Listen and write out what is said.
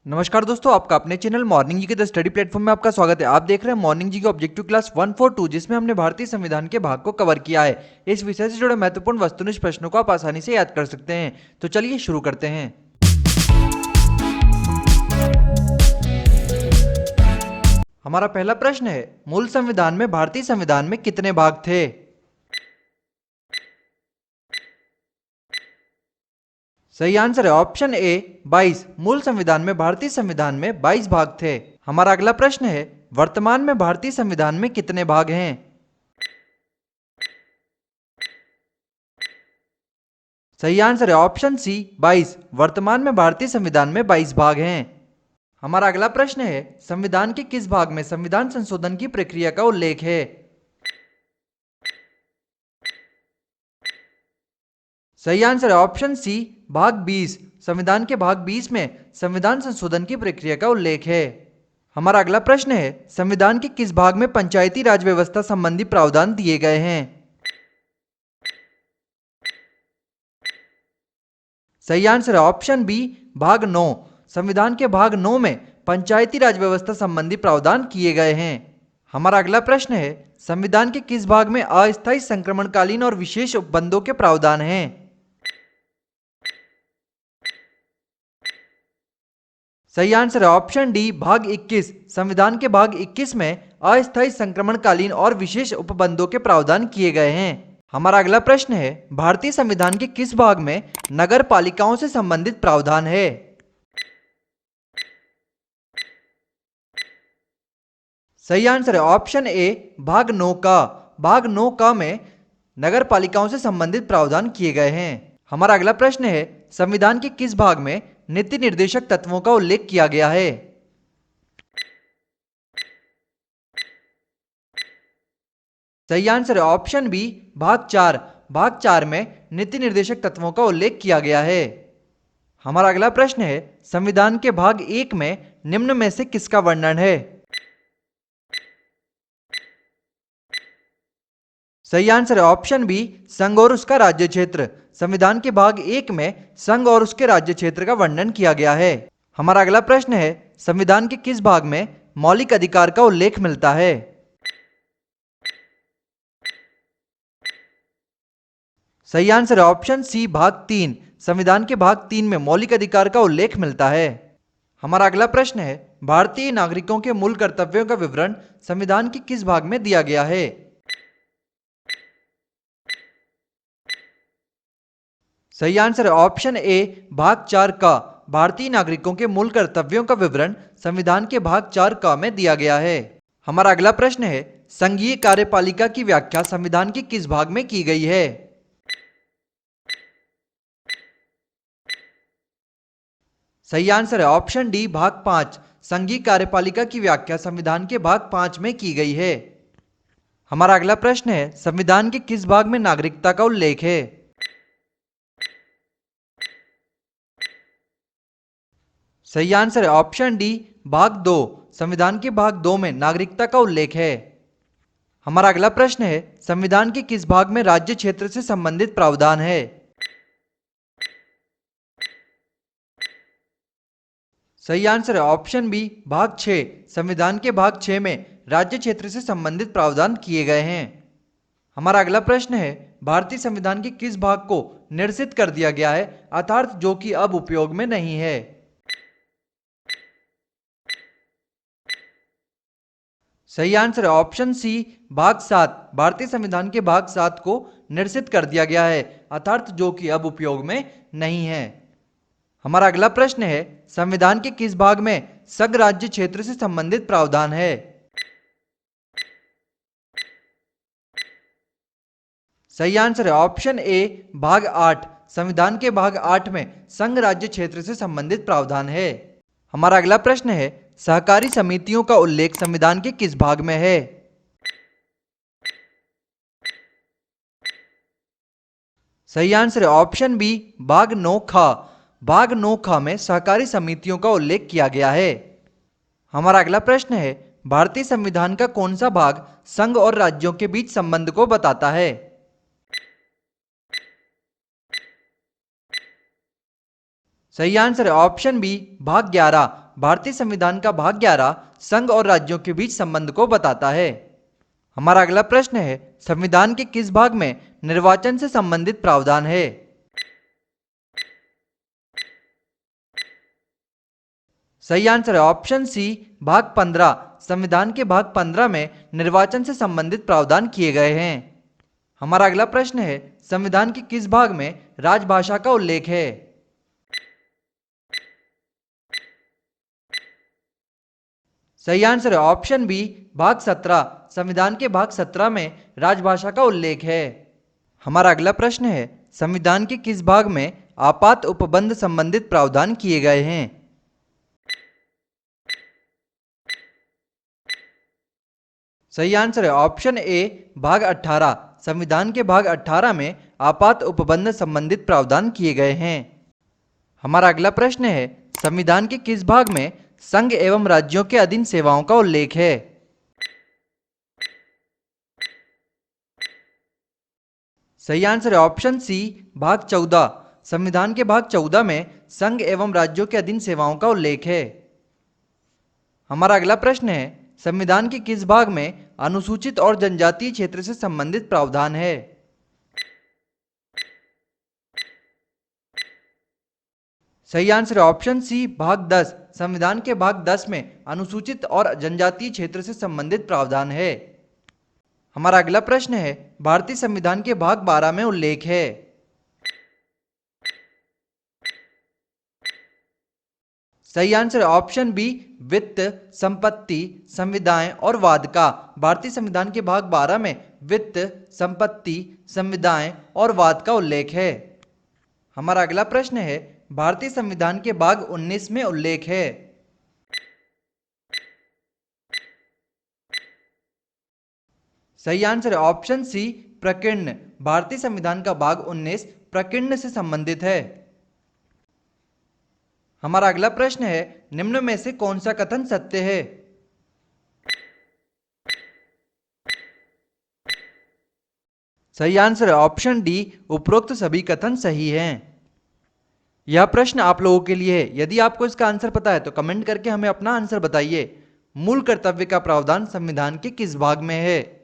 नमस्कार दोस्तों, आपका अपने चैनल मॉर्निंग जी के द स्टडी प्लेटफॉर्म में आपका स्वागत है। आप देख रहे हैं मॉर्निंग जी की ऑब्जेक्टिव क्लास 142, जिसमें हमने भारतीय संविधान के भाग को कवर किया है। इस विषय से जुड़े महत्वपूर्ण वस्तुनिष्ठ प्रश्नों को आप आसानी से याद कर सकते हैं। तो चलिए शुरू करते हैं। हमारा पहला प्रश्न है, मूल संविधान में भारतीय संविधान में कितने भाग थे? सही आंसर है ऑप्शन ए 22। मूल संविधान में भारतीय संविधान में 22 भाग थे। हमारा अगला प्रश्न है, वर्तमान में भारतीय संविधान में कितने भाग हैं? सही आंसर है ऑप्शन सी 22। वर्तमान में भारतीय संविधान में 22 भाग हैं। हमारा अगला प्रश्न है, संविधान के किस भाग में संविधान संशोधन की प्रक्रिया का उल्लेख है? सही आंसर है ऑप्शन सी भाग 20। संविधान के भाग 20 में संविधान संशोधन की प्रक्रिया का उल्लेख है। हमारा अगला प्रश्न है, संविधान के किस भाग में पंचायती राज व्यवस्था संबंधी प्रावधान दिए गए हैं? सही आंसर है ऑप्शन बी भाग 9। संविधान के भाग 9 में पंचायती राज व्यवस्था संबंधी प्रावधान किए गए हैं। हमारा अगला प्रश्न है, संविधान के किस भाग में अस्थायी संक्रमणकालीन और विशेष उपबंधों के प्रावधान हैं? सही आंसर है ऑप्शन डी भाग 21। संविधान के भाग 21 में अस्थायी संक्रमणकालीन और विशेष उपबंधों के प्रावधान किए गए हैं। हमारा अगला प्रश्न है, भारतीय संविधान के किस भाग में नगर पालिकाओं से संबंधित प्रावधान है? सही आंसर है ऑप्शन ए भाग 9 का। भाग 9 का में नगर पालिकाओं से संबंधित प्रावधान किए गए हैं। हमारा अगला प्रश्न है, संविधान के किस भाग में नीति निर्देशक तत्वों का उल्लेख किया गया है? सही आंसर है ऑप्शन बी भाग 4। भाग 4 में नीति निर्देशक तत्वों का उल्लेख किया गया है। हमारा अगला प्रश्न है, संविधान के भाग 1 में निम्न में से किसका वर्णन है? सही आंसर है ऑप्शन बी संघ और उसका राज्य क्षेत्र। संविधान के भाग 1 में संघ और उसके राज्य क्षेत्र का वर्णन किया गया है। हमारा अगला प्रश्न है, संविधान के किस भाग में मौलिक अधिकार का उल्लेख मिलता है? सही आंसर है ऑप्शन सी भाग 3। संविधान के भाग 3 में मौलिक अधिकार का उल्लेख मिलता है। हमारा अगला प्रश्न है, भारतीय नागरिकों के मूल कर्तव्यों का विवरण संविधान के किस भाग में दिया गया है? सही आंसर है ऑप्शन ए भाग 4 का। भारतीय नागरिकों के मूल कर्तव्यों का विवरण संविधान के भाग 4 का में दिया गया है। हमारा अगला प्रश्न है, संघीय कार्यपालिका की व्याख्या संविधान के किस भाग में की गई है? सही आंसर है ऑप्शन डी भाग 5। संघीय कार्यपालिका की व्याख्या संविधान के भाग 5 में की गई है। हमारा अगला प्रश्न है, संविधान के किस भाग में नागरिकता का उल्लेख है? सही आंसर है ऑप्शन डी भाग 2। संविधान के भाग 2 में नागरिकता का उल्लेख है। हमारा अगला प्रश्न है, संविधान के किस भाग में राज्य क्षेत्र से संबंधित प्रावधान है? सही आंसर है ऑप्शन बी भाग 6। संविधान के भाग 6 में राज्य क्षेत्र से संबंधित प्रावधान किए गए हैं। हमारा अगला प्रश्न है, भारतीय संविधान के किस भाग को निरसित कर दिया गया है, अर्थात जो कि अब उपयोग में नहीं है? सही आंसर है ऑप्शन सी भाग 7। भारतीय संविधान के भाग 7 को निरसित कर दिया गया है, अर्थात जो कि अब उपयोग में नहीं है। हमारा अगला प्रश्न है, संविधान के किस भाग में संघ राज्य क्षेत्र से संबंधित प्रावधान है? सही आंसर है ऑप्शन ए भाग 8। संविधान के भाग 8 में संघ राज्य क्षेत्र से संबंधित प्रावधान है। हमारा अगला प्रश्न है, सहकारी समितियों का उल्लेख संविधान के किस भाग में है? सही आंसर है ऑप्शन बी भाग 9 खा। भाग 9 खा में सहकारी समितियों का उल्लेख किया गया है। हमारा अगला प्रश्न है, भारतीय संविधान का कौन सा भाग संघ और राज्यों के बीच संबंध को बताता है? सही आंसर है ऑप्शन बी भाग 11। भारतीय संविधान का भाग 11 संघ और राज्यों के बीच संबंध को बताता है। हमारा अगला प्रश्न है, संविधान के किस भाग में निर्वाचन से संबंधित प्रावधान है? सही आंसर है ऑप्शन सी, भाग 15। संविधान के भाग 15 में निर्वाचन से संबंधित प्रावधान किए गए हैं। हमारा अगला प्रश्न है, संविधान के किस भाग में राजभाषा का उल्लेख है? सही आंसर है ऑप्शन बी, भाग 17। संविधान के भाग 17 में राजभाषा का उल्लेख है। हमारा अगला प्रश्न है, संविधान के किस भाग में आपात उपबंध संबंधित प्रावधान किए गए हैं? सही आंसर है ऑप्शन ए, भाग 18। संविधान के भाग 18 में आपात उपबंध संबंधित प्रावधान किए गए हैं। हमारा अगला प्रश्न है, संविधान के किस भाग में संघ एवं राज्यों के अधीन सेवाओं का उल्लेख है? सही आंसर है ऑप्शन सी, भाग 14। संविधान के भाग 14 में संघ एवं राज्यों के अधीन सेवाओं का उल्लेख है। हमारा अगला प्रश्न है, संविधान के किस भाग में अनुसूचित और जनजातीय क्षेत्र से संबंधित प्रावधान है? सही आंसर है ऑप्शन सी, भाग 10। संविधान के भाग 10 में अनुसूचित और जनजातीय क्षेत्र से संबंधित प्रावधान है। हमारा अगला प्रश्न है, भारतीय संविधान के भाग 12 में उल्लेख है। सही आंसर है ऑप्शन बी, वित्त, संपत्ति, संविदाएं और वाद का। भारतीय संविधान के भाग 12 में वित्त, संपत्ति, संविदाएं और वाद का उल्लेख है। हमारा अगला प्रश्न है, भारतीय संविधान के भाग 19 में उल्लेख है। सही आंसर है ऑप्शन सी, प्रकीर्ण। भारतीय संविधान का भाग 19 प्रकीर्ण से संबंधित है। हमारा अगला प्रश्न है, निम्न में से कौन सा कथन सत्य है? सही आंसर है ऑप्शन डी, उपरोक्त सभी कथन सही हैं। यह प्रश्न आप लोगों के लिए है। यदि आपको इसका आंसर पता है तो कमेंट करके हमें अपना आंसर बताइए। मूल कर्तव्य का प्रावधान संविधान के किस भाग में है?